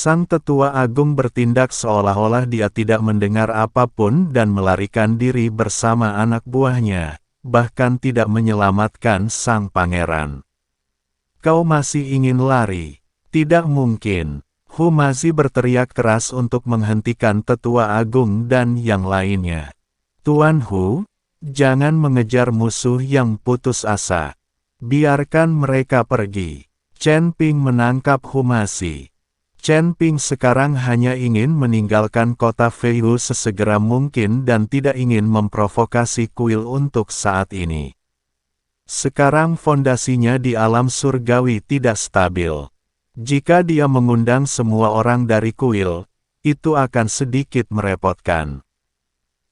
Sang tetua agung bertindak seolah-olah dia tidak mendengar apapun dan melarikan diri bersama anak buahnya, bahkan tidak menyelamatkan sang pangeran. Kau masih ingin lari? Tidak mungkin. Humazi berteriak keras untuk menghentikan tetua agung dan yang lainnya. Tuan Hu, jangan mengejar musuh yang putus asa. Biarkan mereka pergi. Chen Ping menangkap Humazi. Chen Ping sekarang hanya ingin meninggalkan kota Feihu sesegera mungkin dan tidak ingin memprovokasi kuil untuk saat ini. Sekarang fondasinya di alam surgawi tidak stabil. Jika dia mengundang semua orang dari kuil, itu akan sedikit merepotkan.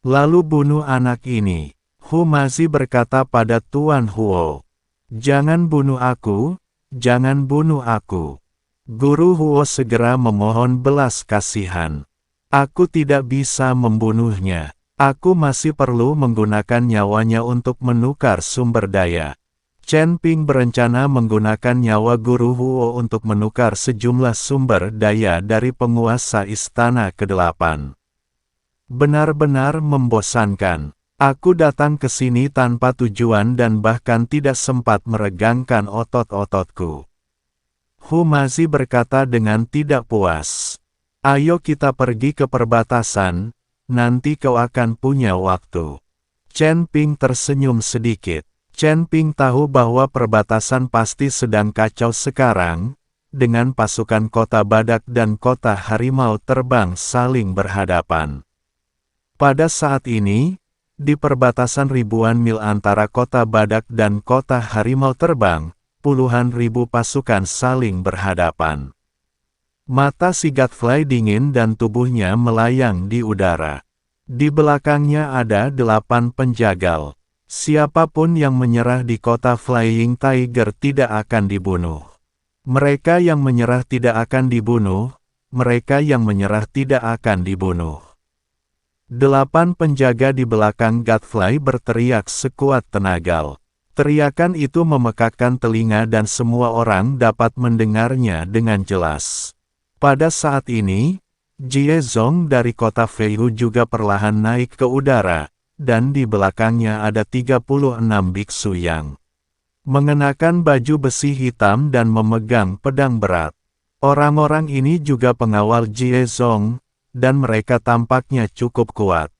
Lalu bunuh anak ini. Humazi berkata pada Tuan Huo. Jangan bunuh aku, jangan bunuh aku. Guru Huo segera memohon belas kasihan. Aku tidak bisa membunuhnya. Aku masih perlu menggunakan nyawanya untuk menukar sumber daya. Chen Ping berencana menggunakan nyawa Guru Huo untuk menukar sejumlah sumber daya dari penguasa Istana ke-8. Benar-benar membosankan. Aku datang ke sini tanpa tujuan dan bahkan tidak sempat meregangkan otot-ototku. Humazi berkata dengan tidak puas. Ayo kita pergi ke perbatasan, nanti kau akan punya waktu. Chen Ping tersenyum sedikit. Chen Ping tahu bahwa perbatasan pasti sedang kacau sekarang, dengan pasukan kota badak dan kota harimau terbang saling berhadapan. Pada saat ini, di perbatasan ribuan mil antara kota badak dan kota harimau terbang, puluhan ribu pasukan saling berhadapan. Mata si Godfly dingin dan tubuhnya melayang di udara. Di belakangnya ada 8 penjagal. Siapapun yang menyerah di kota Flying Tiger tidak akan dibunuh. Mereka yang menyerah tidak akan dibunuh, mereka yang menyerah tidak akan dibunuh. 8 penjaga di belakang Godfly berteriak sekuat tenaga. Teriakan itu memekakkan telinga dan semua orang dapat mendengarnya dengan jelas. Pada saat ini, Jie Zong dari kota Feihu juga perlahan naik ke udara, dan di belakangnya ada 36 biksu yang mengenakan baju besi hitam dan memegang pedang berat. Orang-orang ini juga pengawal Jie Zong, dan mereka tampaknya cukup kuat.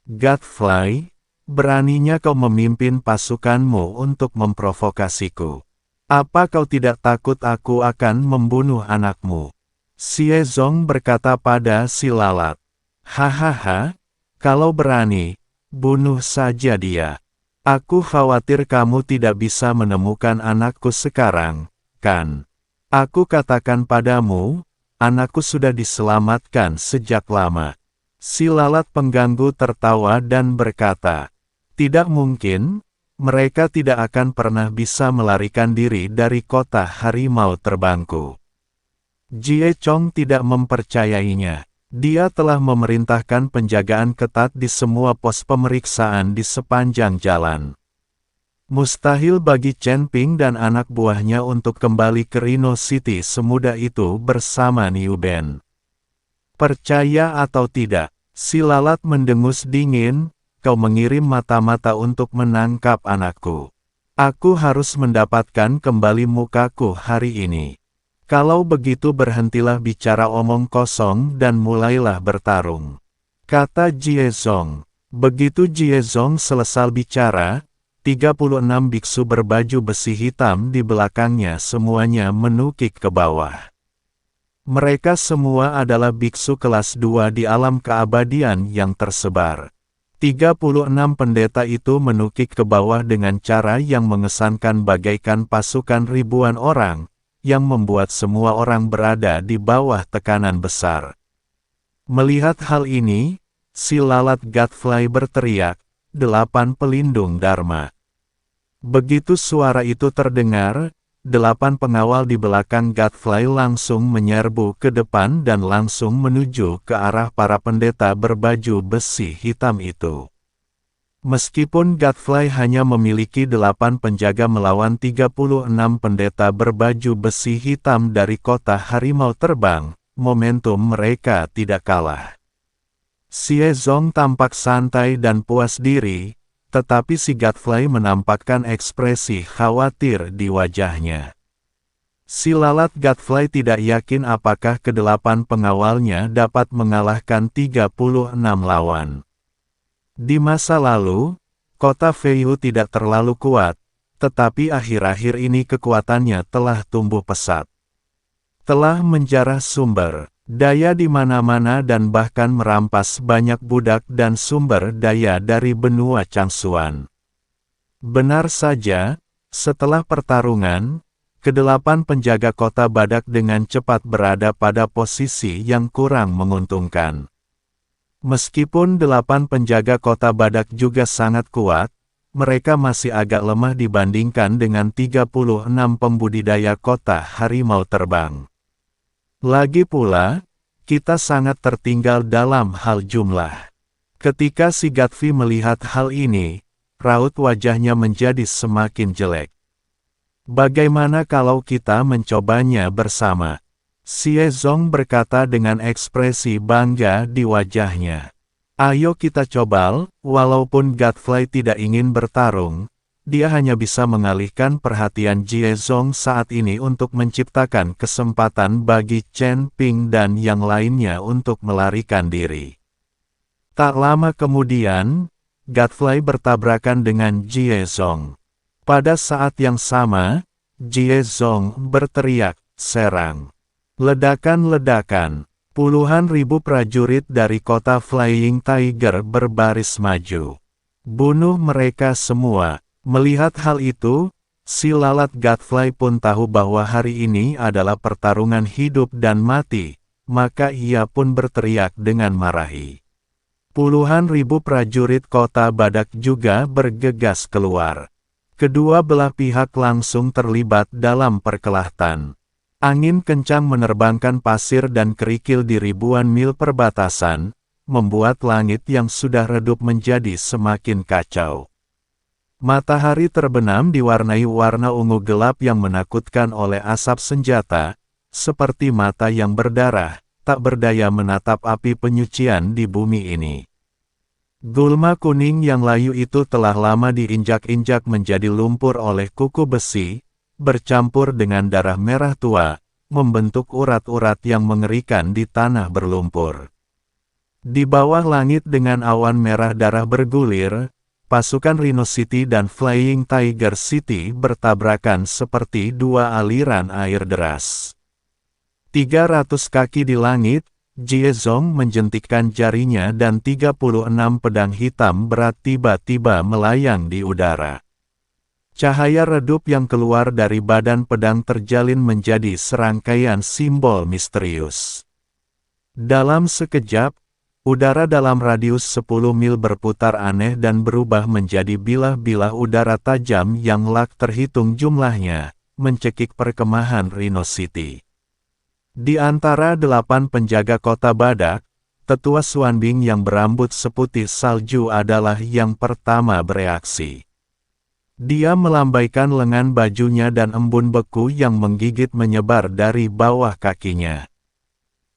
Godfly, beraninya kau memimpin pasukanmu untuk memprovokasiku. Apa kau tidak takut aku akan membunuh anakmu? Xie Zong berkata pada si lalat. Hahaha, kalau berani, bunuh saja dia. Aku khawatir kamu tidak bisa menemukan anakku sekarang, kan? Aku katakan padamu, anakku sudah diselamatkan sejak lama. Si lalat pengganggu tertawa dan berkata, tidak mungkin, mereka tidak akan pernah bisa melarikan diri dari kota harimau terbangku. Jie Chong tidak mempercayainya. Dia telah memerintahkan penjagaan ketat di semua pos pemeriksaan di sepanjang jalan. Mustahil bagi Chen Ping dan anak buahnya untuk kembali ke Rhino City semudah itu bersama Niu Ben. Percaya atau tidak, si lalat mendengus dingin. Kau mengirim mata-mata untuk menangkap anakku. Aku harus mendapatkan kembali mukaku hari ini. Kalau begitu berhentilah bicara omong kosong dan mulailah bertarung. Kata Jie Zong. Begitu Jie Zong selesai bicara, 36 biksu berbaju besi hitam di belakangnya semuanya menukik ke bawah. Mereka semua adalah biksu kelas 2 di alam keabadian yang tersebar. 36 pendeta itu menukik ke bawah dengan cara yang mengesankan bagaikan pasukan ribuan orang, yang membuat semua orang berada di bawah tekanan besar. Melihat hal ini, si lalat Godfly berteriak, 8 pelindung Dharma. Begitu suara itu terdengar, 8 pengawal di belakang Godfly langsung menyerbu ke depan dan langsung menuju ke arah para pendeta berbaju besi hitam itu. Meskipun Godfly hanya memiliki 8 penjaga melawan 36 pendeta berbaju besi hitam dari kota harimau terbang, momentum mereka tidak kalah. Xie Zong tampak santai dan puas diri, tetapi si Godfrey menampakkan ekspresi khawatir di wajahnya. Si lalat Godfrey tidak yakin apakah kedelapan pengawalnya dapat mengalahkan 36 lawan. Di masa lalu, kota Feihu tidak terlalu kuat, tetapi akhir-akhir ini kekuatannya telah tumbuh pesat. Telah menjarah sumber daya di mana-mana dan bahkan merampas banyak budak dan sumber daya dari benua Changsuan. Benar saja, setelah pertarungan, kedelapan penjaga kota Badak dengan cepat berada pada posisi yang kurang menguntungkan. Meskipun 8 penjaga kota Badak juga sangat kuat, mereka masih agak lemah dibandingkan dengan 36 pembudidaya kota harimau terbang. Lagi pula, kita sangat tertinggal dalam hal jumlah. Ketika si Godfrey melihat hal ini, raut wajahnya menjadi semakin jelek. Bagaimana kalau kita mencobanya bersama? Xie Zong berkata dengan ekspresi bangga di wajahnya. Ayo kita coba, walaupun Godfrey tidak ingin bertarung, dia hanya bisa mengalihkan perhatian Xie Zong saat ini untuk menciptakan kesempatan bagi Chen Ping dan yang lainnya untuk melarikan diri. Tak lama kemudian, Godfrey bertabrakan dengan Xie Zong. Pada saat yang sama, Xie Zong berteriak, "Serang!" Ledakan-ledakan, puluhan ribu prajurit dari kota Flying Tiger berbaris maju. Bunuh mereka semua. Melihat hal itu, si lalat Godfrey pun tahu bahwa hari ini adalah pertarungan hidup dan mati, maka ia pun berteriak dengan marahi. Puluhan ribu prajurit kota Badak juga bergegas keluar. Kedua belah pihak langsung terlibat dalam perkelahatan. Angin kencang menerbangkan pasir dan kerikil di ribuan mil perbatasan, membuat langit yang sudah redup menjadi semakin kacau. Matahari terbenam diwarnai warna ungu gelap yang menakutkan oleh asap senjata, seperti mata yang berdarah, tak berdaya menatap api penyucian di bumi ini. Gulma kuning yang layu itu telah lama diinjak-injak menjadi lumpur oleh kuku besi, bercampur dengan darah merah tua, membentuk urat-urat yang mengerikan di tanah berlumpur. Di bawah langit dengan awan merah darah bergulir, pasukan Rhino City dan Flying Tiger City bertabrakan seperti dua aliran air deras. 300 kaki di langit, Xie Zong menjentikkan jarinya dan 36 pedang hitam berat tiba-tiba melayang di udara. Cahaya redup yang keluar dari badan pedang terjalin menjadi serangkaian simbol misterius. Dalam sekejap, udara dalam radius 10 mil berputar aneh dan berubah menjadi bilah-bilah udara tajam yang lak terhitung jumlahnya, mencekik perkemahan Rhino City. Di antara 8 penjaga kota Badak, tetua Xuanbing yang berambut seputih salju adalah yang pertama bereaksi. Dia melambaikan lengan bajunya dan embun beku yang menggigit menyebar dari bawah kakinya.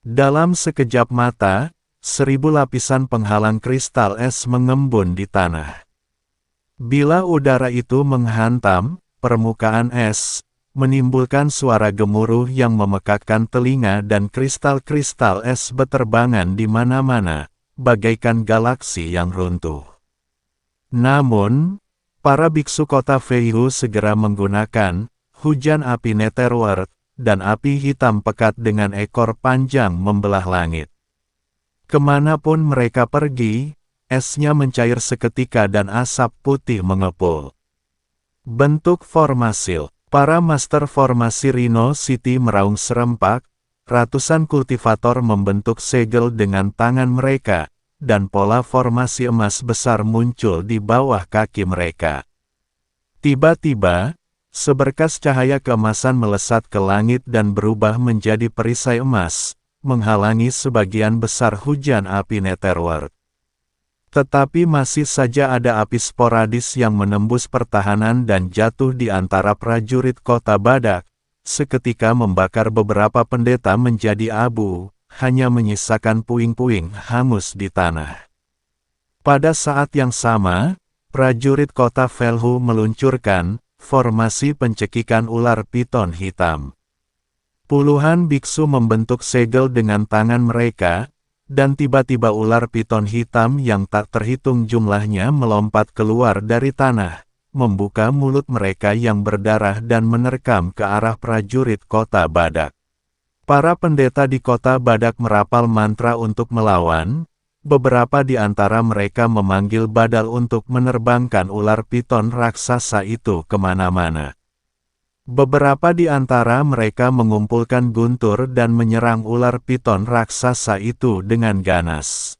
Dalam sekejap mata, 1000 lapisan penghalang kristal es mengembun di tanah. Bila udara itu menghantam permukaan es, menimbulkan suara gemuruh yang memekakkan telinga dan kristal-kristal es beterbangan di mana-mana, bagaikan galaksi yang runtuh. Namun, para biksu kota Feihu segera menggunakan hujan api Netherworld dan api hitam pekat dengan ekor panjang membelah langit. Kemanapun mereka pergi, esnya mencair seketika dan asap putih mengepul. Bentuk formasil. Para master formasi Rhino City meraung serempak, ratusan kultivator membentuk segel dengan tangan mereka, dan pola formasi emas besar muncul di bawah kaki mereka. Tiba-tiba, seberkas cahaya keemasan melesat ke langit dan berubah menjadi perisai emas, menghalangi sebagian besar hujan api Netherworld. Tetapi masih saja ada api sporadis yang menembus pertahanan dan jatuh di antara prajurit kota Badak, seketika membakar beberapa pendeta menjadi abu, hanya menyisakan puing-puing hangus di tanah. Pada saat yang sama, prajurit kota Velhu meluncurkan formasi pencekikan ular piton hitam. Puluhan biksu membentuk segel dengan tangan mereka, dan tiba-tiba ular piton hitam yang tak terhitung jumlahnya melompat keluar dari tanah, membuka mulut mereka yang berdarah dan menerkam ke arah prajurit kota Badak. Para pendeta di kota Badak merapal mantra untuk melawan, beberapa di antara mereka memanggil badal untuk menerbangkan ular piton raksasa itu kemana-mana. Beberapa di antara mereka mengumpulkan guntur dan menyerang ular piton raksasa itu dengan ganas.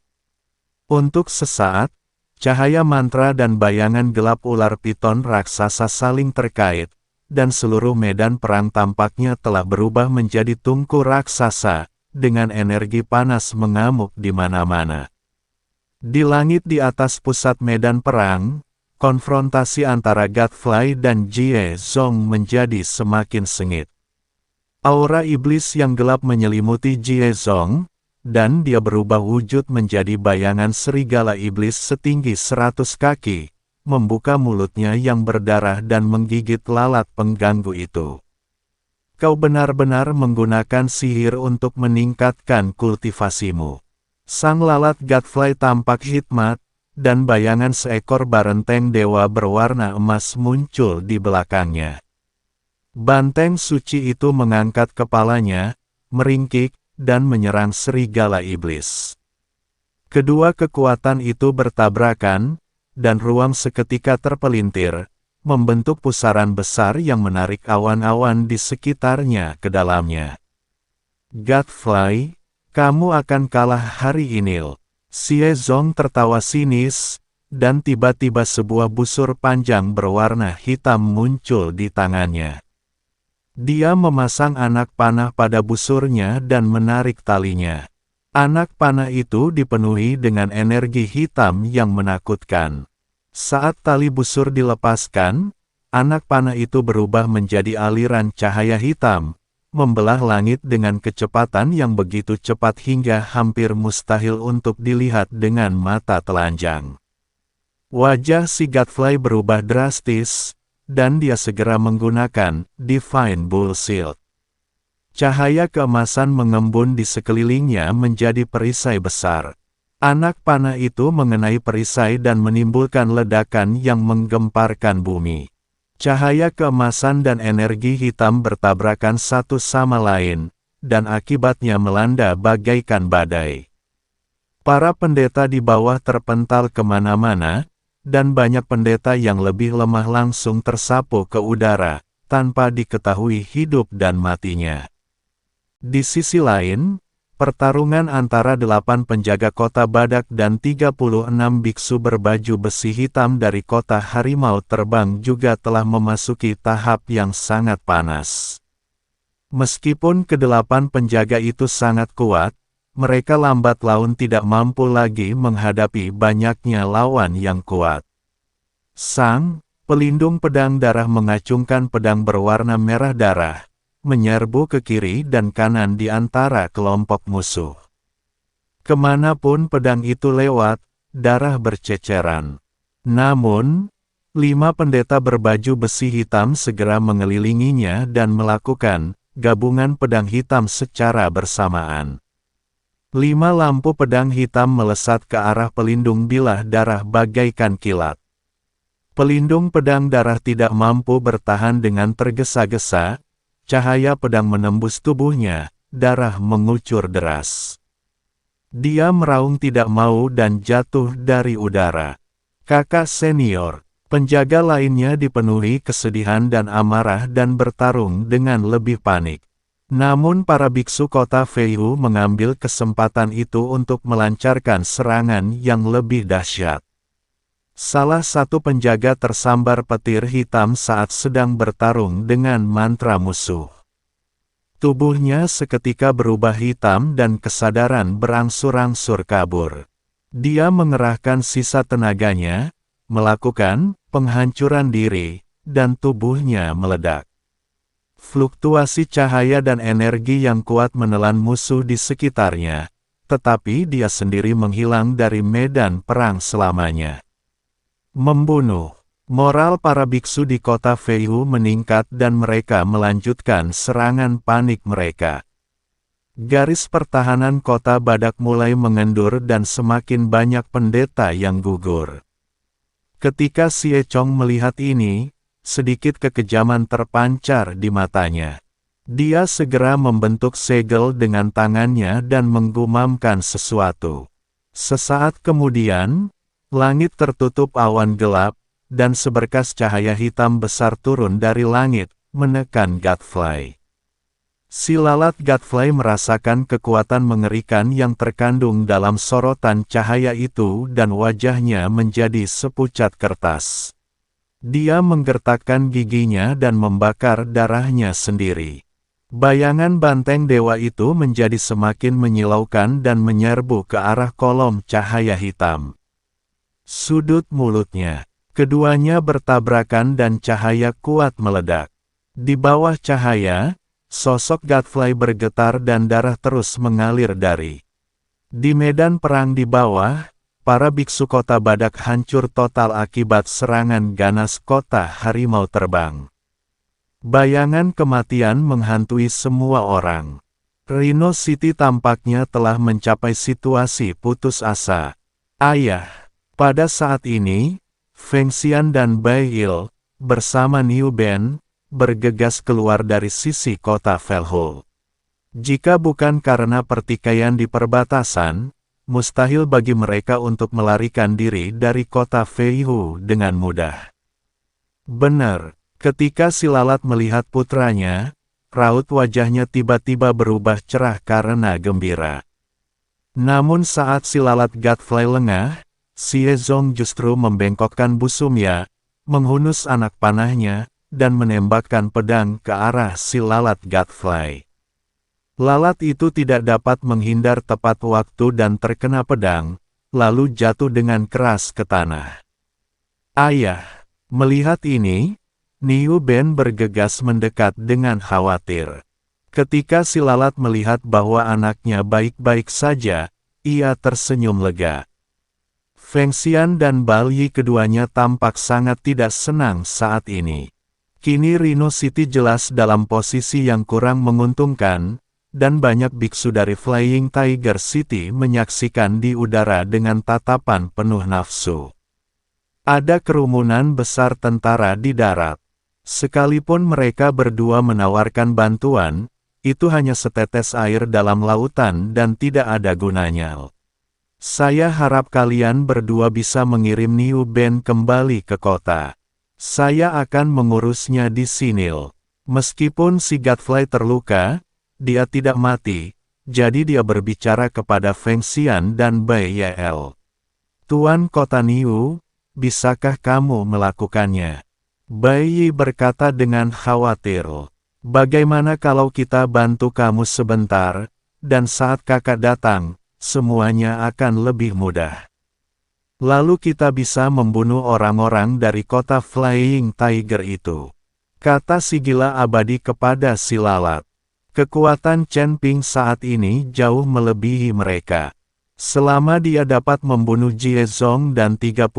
Untuk sesaat, cahaya mantra dan bayangan gelap ular piton raksasa saling terkait, dan seluruh medan perang tampaknya telah berubah menjadi tungku raksasa, dengan energi panas mengamuk di mana-mana. Di langit di atas pusat medan perang, konfrontasi antara Godfly dan Jie Zong menjadi semakin sengit. Aura iblis yang gelap menyelimuti Jie Zong, dan dia berubah wujud menjadi bayangan serigala iblis setinggi 100 kaki, membuka mulutnya yang berdarah dan menggigit lalat pengganggu itu. Kau benar-benar menggunakan sihir untuk meningkatkan kultivasimu. Sang lalat Godfly tampak hikmat, dan bayangan seekor barenteng dewa berwarna emas muncul di belakangnya. Banteng suci itu mengangkat kepalanya, meringkik, dan menyerang serigala iblis. Kedua kekuatan itu bertabrakan, dan ruang seketika terpelintir, membentuk pusaran besar yang menarik awan-awan di sekitarnya ke dalamnya. Godfly, kamu akan kalah hari ini. Xie Zong tertawa sinis, dan tiba-tiba sebuah busur panjang berwarna hitam muncul di tangannya. Dia memasang anak panah pada busurnya dan menarik talinya. Anak panah itu dipenuhi dengan energi hitam yang menakutkan. Saat tali busur dilepaskan, anak panah itu berubah menjadi aliran cahaya hitam, membelah langit dengan kecepatan yang begitu cepat hingga hampir mustahil untuk dilihat dengan mata telanjang. Wajah si Godfly berubah drastis, dan dia segera menggunakan Divine Bull Shield. Cahaya keemasan mengembun di sekelilingnya menjadi perisai besar. Anak panah itu mengenai perisai dan menimbulkan ledakan yang menggemparkan bumi. Cahaya keemasan dan energi hitam bertabrakan satu sama lain, dan akibatnya melanda bagaikan badai. Para pendeta di bawah terpental kemana-mana, dan banyak pendeta yang lebih lemah langsung tersapu ke udara, tanpa diketahui hidup dan matinya. Di sisi lain, pertarungan antara 8 penjaga kota Badak dan 36 biksu berbaju besi hitam dari kota Harimau Terbang juga telah memasuki tahap yang sangat panas. Meskipun ke-8 penjaga itu sangat kuat, mereka lambat laun tidak mampu lagi menghadapi banyaknya lawan yang kuat. Sang pelindung pedang darah mengacungkan pedang berwarna merah darah, menyerbu ke kiri dan kanan di antara kelompok musuh. Kemanapun pedang itu lewat, darah berceceran. Namun, 5 pendeta berbaju besi hitam segera mengelilinginya dan melakukan gabungan pedang hitam secara bersamaan. 5 lampu pedang hitam melesat ke arah pelindung bilah darah bagaikan kilat. Pelindung pedang darah tidak mampu bertahan dengan tergesa-gesa, cahaya pedang menembus tubuhnya, darah mengucur deras. Dia meraung tidak mau dan jatuh dari udara. Kakak senior, penjaga lainnya dipenuhi kesedihan dan amarah dan bertarung dengan lebih panik. Namun para biksu kota Feihu mengambil kesempatan itu untuk melancarkan serangan yang lebih dahsyat. Salah satu penjaga tersambar petir hitam saat sedang bertarung dengan mantra musuh. Tubuhnya seketika berubah hitam dan kesadaran berangsur-angsur kabur. Dia mengerahkan sisa tenaganya, melakukan penghancuran diri, dan tubuhnya meledak. Fluktuasi cahaya dan energi yang kuat menelan musuh di sekitarnya, tetapi dia sendiri menghilang dari medan perang selamanya. Membunuh. Moral para biksu di kota Feihu meningkat dan mereka melanjutkan serangan panik mereka. Garis pertahanan kota Badak mulai mengendur dan semakin banyak pendeta yang gugur. Ketika Xie Chong melihat ini, sedikit kekejaman terpancar di matanya. Dia segera membentuk segel dengan tangannya dan menggumamkan sesuatu. Sesaat kemudian, langit tertutup awan gelap, dan seberkas cahaya hitam besar turun dari langit, menekan Godfrey. Si lalat Godfrey merasakan kekuatan mengerikan yang terkandung dalam sorotan cahaya itu dan wajahnya menjadi sepucat kertas. Dia menggertakkan giginya dan membakar darahnya sendiri. Bayangan banteng dewa itu menjadi semakin menyilaukan dan menyerbu ke arah kolom cahaya hitam. Sudut mulutnya. Keduanya bertabrakan dan cahaya kuat meledak. Di bawah cahaya, sosok Godfrey bergetar dan darah terus mengalir dari. Di medan perang di bawah, para biksu kota Badak hancur total akibat serangan ganas kota harimau terbang. Bayangan kematian menghantui semua orang. Rhino City tampaknya telah mencapai situasi putus asa. Ayah, pada saat ini, Feng Xian dan Bai Il, bersama Niu Ben, bergegas keluar dari sisi kota Velho. Jika bukan karena pertikaian di perbatasan, mustahil bagi mereka untuk melarikan diri dari kota Feihu dengan mudah. Benar, ketika si lalat melihat putranya, raut wajahnya tiba-tiba berubah cerah karena gembira. Namun saat si lalat Godfrey lengah, Xie Zong justru membengkokkan busumnya, menghunus anak panahnya, dan menembakkan pedang ke arah si lalat Godfrey. Lalat itu tidak dapat menghindar tepat waktu dan terkena pedang, lalu jatuh dengan keras ke tanah. Ayah, melihat ini, Niu Ben bergegas mendekat dengan khawatir. Ketika si lalat melihat bahwa anaknya baik-baik saja, ia tersenyum lega. Feng Xian dan Bal Yi keduanya tampak sangat tidak senang saat ini. Kini Rhino City jelas dalam posisi yang kurang menguntungkan, dan banyak biksu dari Flying Tiger City menyaksikan di udara dengan tatapan penuh nafsu. Ada kerumunan besar tentara di darat. Sekalipun mereka berdua menawarkan bantuan, itu hanya setetes air dalam lautan dan tidak ada gunanya. Saya harap kalian berdua bisa mengirim Niu Ben kembali ke kota. Saya akan mengurusnya di sini. Meskipun si Godfrey terluka, dia tidak mati, jadi dia berbicara kepada Feng Xian dan Bai Yel. Tuan kota Niu, bisakah kamu melakukannya? Bai Yi berkata dengan khawatir. Bagaimana kalau kita bantu kamu sebentar, dan saat kakak datang, semuanya akan lebih mudah. Lalu kita bisa membunuh orang-orang dari kota Flying Tiger itu. Kata si gila abadi kepada si lalat. Kekuatan Chen Ping saat ini jauh melebihi mereka. Selama dia dapat membunuh Jie Zong dan 36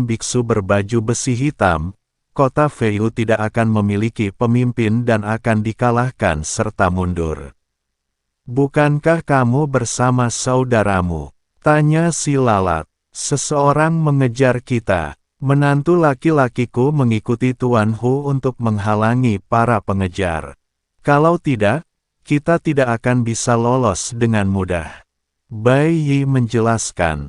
biksu berbaju besi hitam, kota Feihu tidak akan memiliki pemimpin dan akan dikalahkan serta mundur. Bukankah kamu bersama saudaramu? Tanya si lalat. Seseorang mengejar kita. Menantu laki-lakiku mengikuti Tuan Hu untuk menghalangi para pengejar. Kalau tidak, kita tidak akan bisa lolos dengan mudah. Bai Yi menjelaskan.